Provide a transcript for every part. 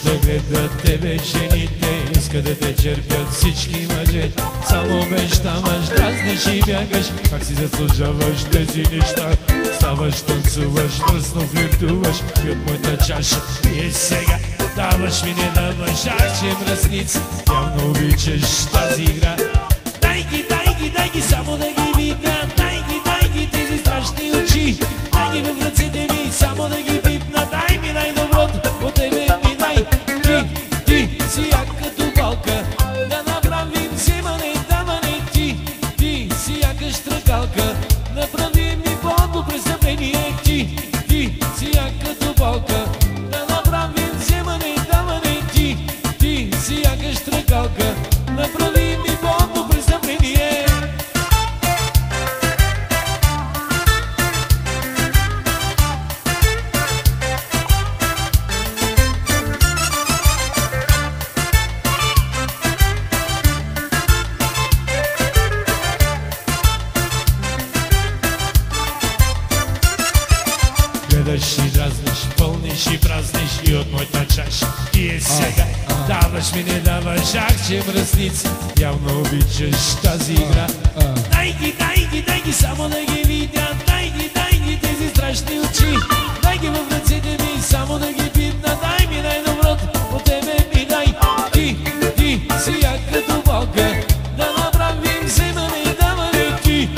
да гледат тебе жените, иска да те черпят всички мъже. Само обещаваш, дразниш и бягаш, как си заслужаваш тези неща. Ставаш, танцуваш, мръсно флиртуваш и от моята чаша пие сега. Даваш ми, не даваш, ах, че мръсница, явно обичаш тази игра. Дай ги, само да ги видя. Дай ги тези страшни очи. Дай ги в ръцете ми, само да ги пипна. Дай ми най-доброто, от тебе ми дай. Ти си як като балка, да направим вземане, даване. Ти си яка штракалка, направи ми по-добро престъпление. Ти си як като балка, да направим вземане, даване. Ти си яка штракалка, направи ми по-добро престъпление. Гледаш и дразниш, пълниш и празниш и от моята чаша пие сега. Даваш ми, не даваш, ах, че мръсница, явно обичаш тази игра. Дай ги, само да ги видя. Дай ги тези страшни очи. Дай ги в ръцете ми, само да ги пипна. Дай ми най-доброто, от тебе ми дай. Ти си як като балка, да направим вземане и даване. Ти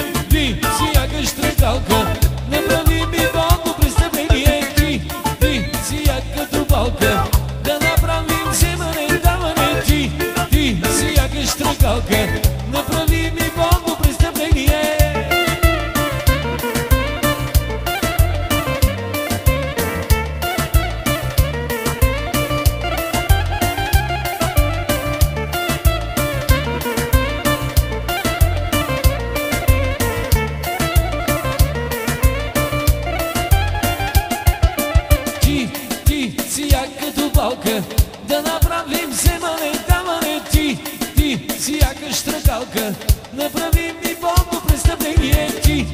си яка штракалка, направи ми по-добро престъпление. Ти си як като балка, да направим вземане и даване. Ти си яка штракалка, направи ми по-добро престъпление. Ти си як като балка, да направим вземане, даване. Ти си яка штракалка, направи ми по-добро престъпление. Ти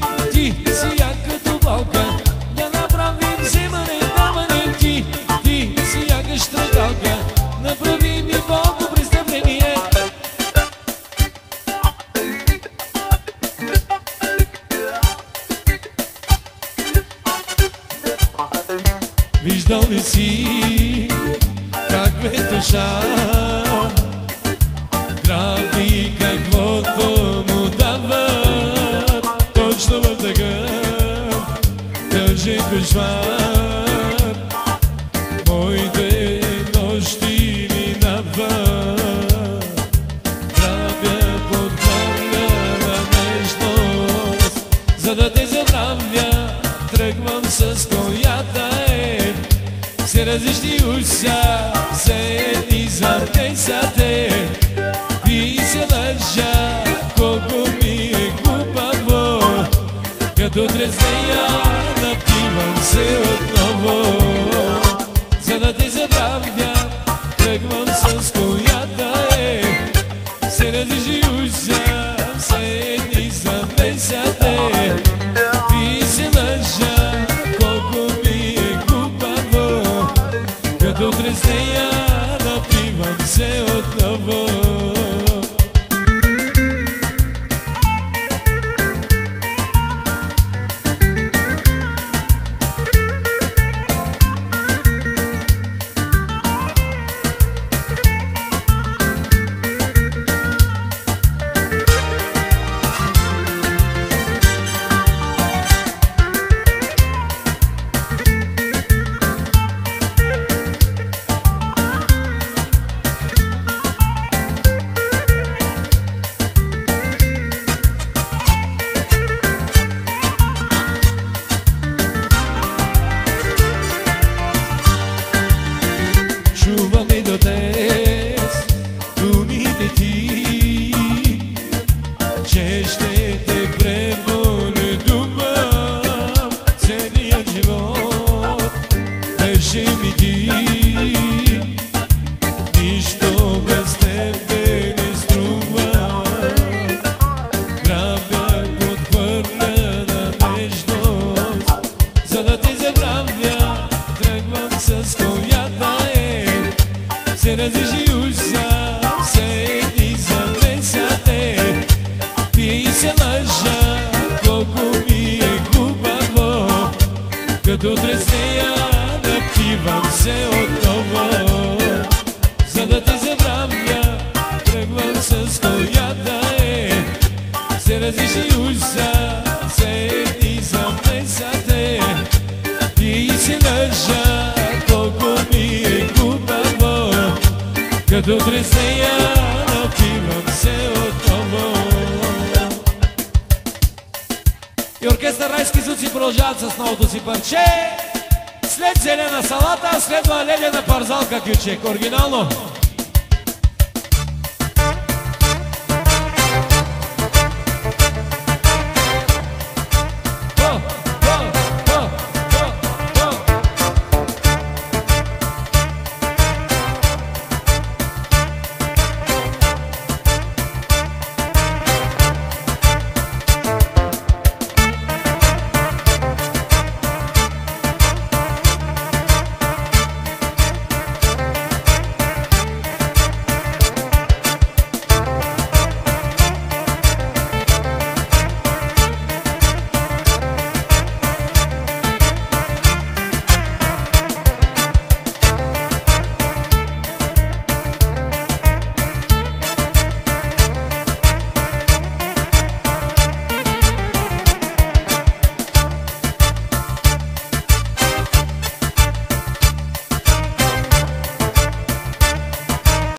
си як като балка, да направим вземане, даване. Ти си яка штракалка, направи ми по-добро престъпление. Виждал ли си как ветоша граби каквото му дават? Точно в такъв тъжен кошмар моите нощи минават. Правя подхвърляна нежност, за да те забравя, тръгвам с която се различни уша, все едни за те са те. И се лъжа, колко ми е глупаво, като трезвея напивам се отново. За да те забравя, тръгвам с която се различни уша, все едни за те са те. И се лъжа, колко ми е глупаво, като трезвея напивам се отново. Като утре с нея напивам се отново, за да те забравя, тръгвам с която се различни улица, седи за месате и се лъжа, колко ми е хубаво. Като утре с нея напивам се отново. И оркестър Райски звуци продължават с новото си парче. След зелена салата следва ледена парзалка кючек. Оригинално.